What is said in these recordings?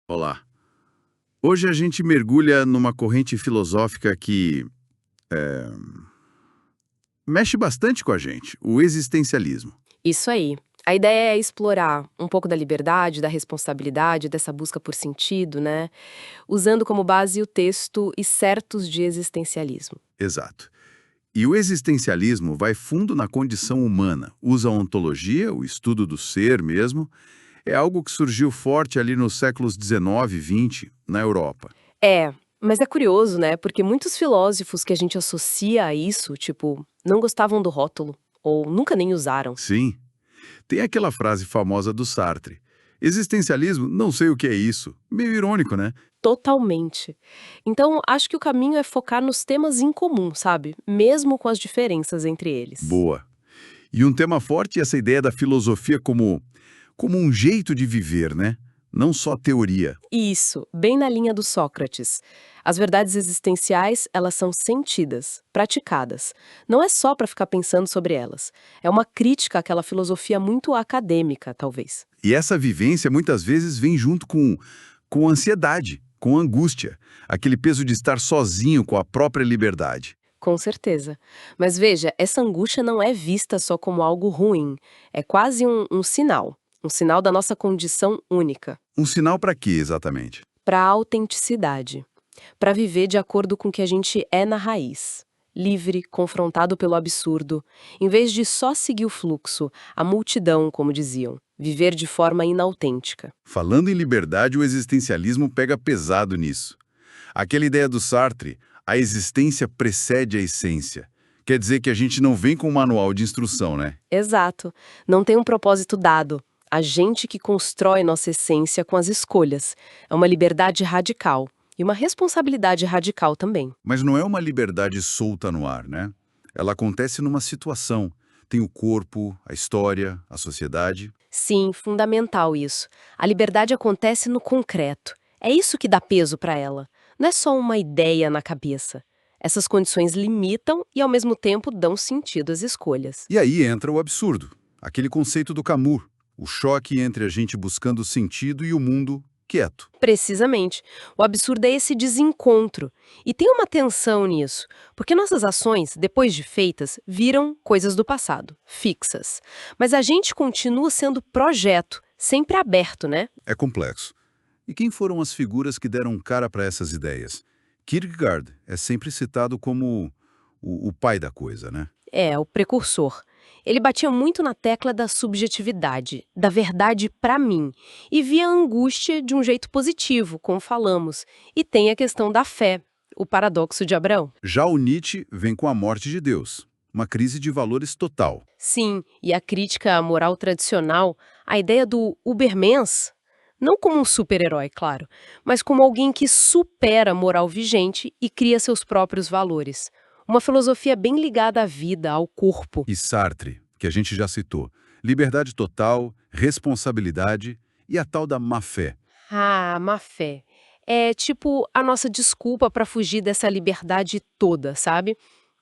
Olá. Hoje a gente mergulha numa corrente filosófica que mexe bastante com a gente, o existencialismo. Isso aí. A ideia é explorar um pouco da liberdade, da responsabilidade, dessa busca por sentido, né? Usando como base o texto E Certos de Existencialismo. Exato. E o existencialismo vai fundo na condição humana, usa a ontologia, o estudo do ser mesmo, é algo que surgiu forte ali nos séculos 19 e 20, na Europa. Mas é curioso, né? Porque muitos filósofos que a gente associa a isso, tipo, não gostavam do rótulo, ou nunca nem usaram. Sim, tem aquela frase famosa do Sartre. Existencialismo, não sei o que é isso. Meio irônico, né? Totalmente. Então, acho que o caminho é focar nos temas em comum, sabe? Mesmo com as diferenças entre eles. Boa. E um tema forte é essa ideia da filosofia como um jeito de viver, né? Não só teoria. Isso, bem na linha do Sócrates. As verdades existenciais, elas são sentidas, praticadas. Não é só para ficar pensando sobre elas. É uma crítica àquela filosofia muito acadêmica, talvez. E essa vivência muitas vezes vem junto com ansiedade, com angústia, aquele peso de estar sozinho com a própria liberdade. Com certeza. Mas veja, essa angústia não é vista só como algo ruim. É quase um sinal. Um sinal da nossa condição única. Um sinal para quê, exatamente? Para a autenticidade. Para viver de acordo com o que a gente é na raiz. Livre, confrontado pelo absurdo, em vez de só seguir o fluxo, a multidão, como diziam, viver de forma inautêntica. Falando em liberdade, o existencialismo pega pesado nisso. Aquela ideia do Sartre, a existência precede a essência. Quer dizer que a gente não vem com um manual de instrução, né? Exato. Não tem um propósito dado. A gente que constrói nossa essência com as escolhas. É uma liberdade radical. E uma responsabilidade radical também. Mas não é uma liberdade solta no ar, né? Ela acontece numa situação. Tem o corpo, a história, a sociedade. Sim, fundamental isso. A liberdade acontece no concreto. É isso que dá peso para ela. Não é só uma ideia na cabeça. Essas condições limitam e, ao mesmo tempo, dão sentido às escolhas. E aí entra o absurdo, aquele conceito do Camus, o choque entre a gente buscando sentido e o mundo quieto. Precisamente. O absurdo é esse desencontro. E tem uma tensão nisso, porque nossas ações, depois de feitas, viram coisas do passado, fixas. Mas a gente continua sendo projeto, sempre aberto, né? É complexo. E quem foram as figuras que deram cara para essas ideias? Kierkegaard é sempre citado como o pai da coisa, né? É, o precursor. Ele batia muito na tecla da subjetividade, da verdade pra mim, e via a angústia de um jeito positivo, como falamos. E tem a questão da fé, o paradoxo de Abraão. Já o Nietzsche vem com a morte de Deus, uma crise de valores total. Sim, e a crítica à moral tradicional, a ideia do Ubermens, não como um super-herói, claro, mas como alguém que supera a moral vigente e cria seus próprios valores. Uma filosofia bem ligada à vida, ao corpo. E Sartre, que a gente já citou, liberdade total, responsabilidade e a tal da má-fé. Ah, má fé. É tipo a nossa desculpa para fugir dessa liberdade toda, sabe?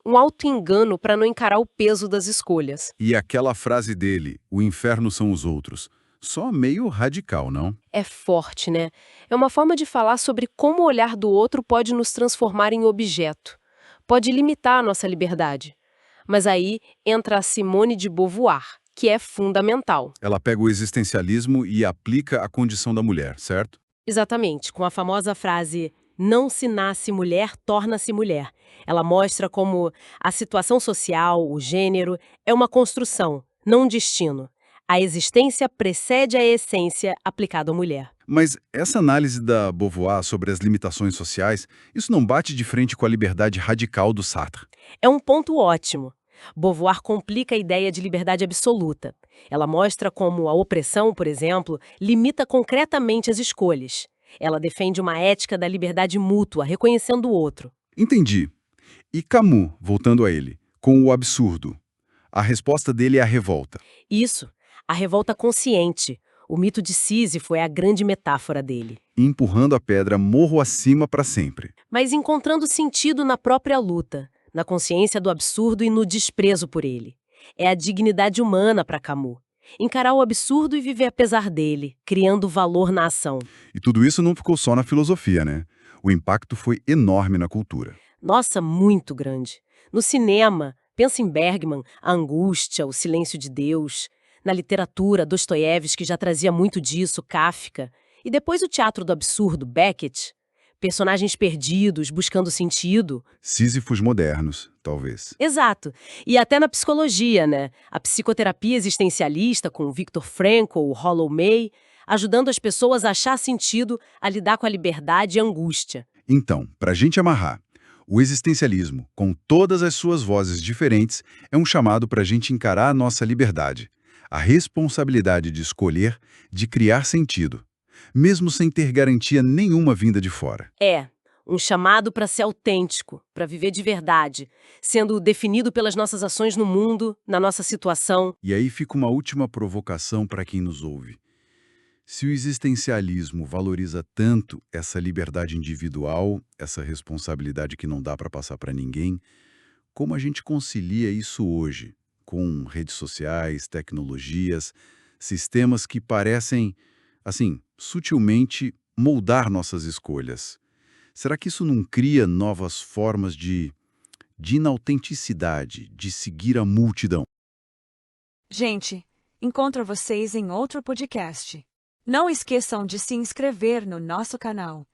Um auto-engano para não encarar o peso das escolhas. E aquela frase dele, o inferno são os outros, só meio radical, não? É forte, né? É uma forma de falar sobre como o olhar do outro pode nos transformar em objeto. Pode limitar a nossa liberdade. Mas aí entra a Simone de Beauvoir, que é fundamental. Ela pega o existencialismo e aplica à condição da mulher, certo? Exatamente, com a famosa frase "não se nasce mulher, torna-se mulher". Ela mostra como a situação social, o gênero, é uma construção, não um destino. A existência precede a essência aplicada à mulher. Mas essa análise da Beauvoir sobre as limitações sociais, isso não bate de frente com a liberdade radical do Sartre. É um ponto ótimo. Beauvoir complica a ideia de liberdade absoluta. Ela mostra como a opressão, por exemplo, limita concretamente as escolhas. Ela defende uma ética da liberdade mútua, reconhecendo o outro. Entendi. E Camus, voltando a ele, com o absurdo. A resposta dele é a revolta. Isso, a revolta consciente. O mito de Sísifo é a grande metáfora dele. Empurrando a pedra morro acima para sempre. Mas encontrando sentido na própria luta, na consciência do absurdo e no desprezo por ele. É a dignidade humana para Camus. Encarar o absurdo e viver apesar dele, criando valor na ação. E tudo isso não ficou só na filosofia, né? O impacto foi enorme na cultura. Nossa, muito grande. No cinema, pensa em Bergman, a angústia, o silêncio de Deus. Na literatura, Dostoiévski já trazia muito disso, Kafka. E depois o teatro do absurdo, Beckett. Personagens perdidos, buscando sentido. Sísifos modernos, talvez. Exato. E até na psicologia, né? A psicoterapia existencialista com Viktor Frankl, Rollo May, ajudando as pessoas a achar sentido, a lidar com a liberdade e a angústia. Então, para a gente amarrar, o existencialismo, com todas as suas vozes diferentes, é um chamado para a gente encarar a nossa liberdade, a responsabilidade de escolher, de criar sentido, mesmo sem ter garantia nenhuma vinda de fora. É, um chamado para ser autêntico, para viver de verdade, sendo definido pelas nossas ações no mundo, na nossa situação. E aí fica uma última provocação para quem nos ouve. Se o existencialismo valoriza tanto essa liberdade individual, essa responsabilidade que não dá para passar para ninguém, como a gente concilia isso hoje, com redes sociais, tecnologias, sistemas que parecem, assim, sutilmente moldar nossas escolhas? Será que isso não cria novas formas de inautenticidade, de seguir a multidão? Gente, encontro vocês em outro podcast. Não esqueçam de se inscrever no nosso canal.